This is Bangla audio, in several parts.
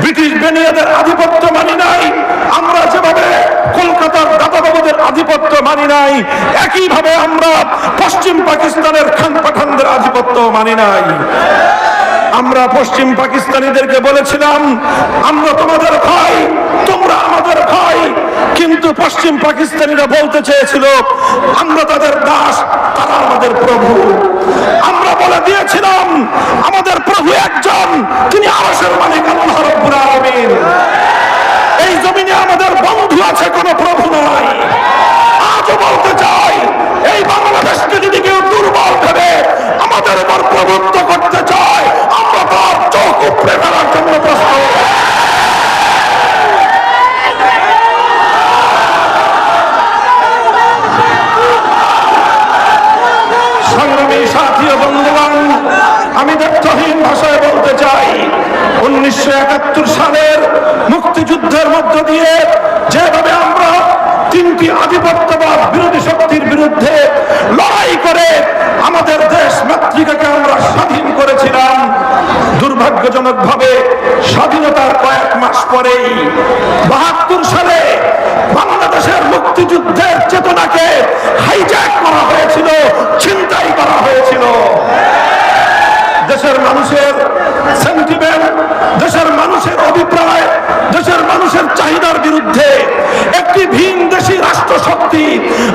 ব্রিটিশ বেনিয়াদের আধিপত্য মানি নাই, আমরা যেভাবে কলকাতার দাদাবাবুদের আধিপত্য মানি নাই, একইভাবে আমরা পশ্চিম পাকিস্তানের খান পাঠানদের আধিপত্য মানি নাই। আমরা পশ্চিম পাকিস্তানিদেরকে বলেছিলাম আমরা তোমাদের ভাই, তোমরা আমাদের ভাই, কিন্তু পশ্চিম পাকিস্তানিরা বলতে চেয়েছিল আমরা তাদের দাস, তারা আমাদের প্রভু। আমরা বলে দিয়েছিলাম আমাদের প্রভু একজন, তিনি আরশের মালিক আল্লাহ রাব্বুল আলামিন। এই জমিনে আমাদের বন্ধু আছে, কোনো প্রভু নয়। আজও বলতে চাই, এই বাংলাদেশকে যদি কেউ দুর্বল ভেবে আমাদের উপর প্রভুত্ব করতে চায়, আমরা তার চোখ উপড়ে ফেলার জন্য প্রস্তুত। সংগ্রামী সাথী ও বন্ধুগণ, আমি দ্ব্যর্থহীন ভাষায় বলতে চাই, 1971 সালের মুক্তিযুদ্ধের মধ্য দিয়ে যেভাবে আমরা তিনটি আধিপত্যবাদ বিরোধী শক্তির বিরুদ্ধে লড়াই করে আমাদের দেশ মাতৃকাকে আমরা স্বাধীন করেছিলাম, দুর্ভাগ্যজনকভাবে স্বাধীনতার কয়েক মাস পরেই 72 সালে বাংলাদেশের মুক্তিযুদ্ধের চেতনাকে হাইজ্যাক করা হয়েছিল, ছিনতাই করা হয়েছিল। দেশের মানুষের সেন্টিমেন্ট, দেশের মানুষের অভিপ্রায়, দেশের মানুষের চাহিদার বিরুদ্ধে একটি ভিন দেশি রাষ্ট্রশক্তি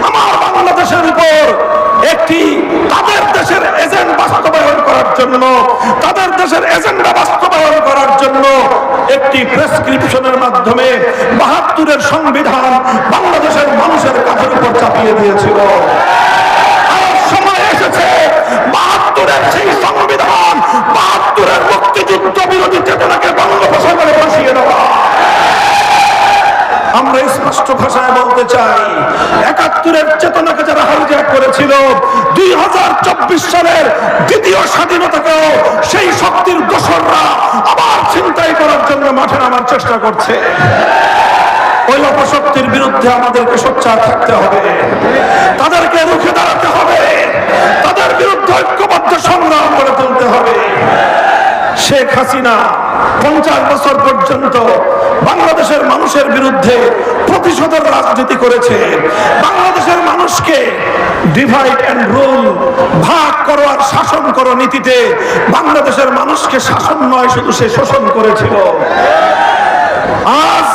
আমার বাংলাদেশের উপর একটি তাদের দেশের এজেন্ডা বাস্তবায়ন করার জন্য, তাদের দেশের এজেন্ডা বাস্তবায়ন করার জন্য একটি প্রেসক্রিপশনের মাধ্যমে 72-এর সংবিধান বাংলাদেশের মানুষের কাঁধের উপর চাপিয়ে দিয়েছিল। আর সময় এসেছে 72-এর সেই সংবিধান, 72-এর মুক্তিযুদ্ধ বিরোধী চেতনাকে বঙ্গোপসাগরে বসিয়ে দেওয়া। আমরা স্পষ্ট ভাষায় বলতে চাই, 71-এর চেতনাকে যারা হাইজ্যাক করেছিল, 2024 সালের দ্বিতীয় স্বাধীনতাকেও সেই শক্তির দোসররা আবার ছিনতাই করার জন্য মাঠে নামার চেষ্টা করছে। ওই অপশক্তির বিরুদ্ধে আমাদেরকে সোচ্চার থাকতে হবে, তাদেরকে রুখে দাঁড়াতে হবে, তাদের বিরুদ্ধে ঐক্যবদ্ধ সংগ্রাম করে তুলতে হবে। শেখ হাসিনা 50 বছর পর্যন্ত বাংলাদেশের মানুষের বিরুদ্ধে প্রতিশোধের রাজনীতি করেছে। বাংলাদেশের মানুষকে ডিভাইড এন্ড রুল, ভাগ করো আর শাসন করো নীতিতে বাংলাদেশের মানুষকে শাসন নয়, শুধু সে শোষণ করেছিল। আজ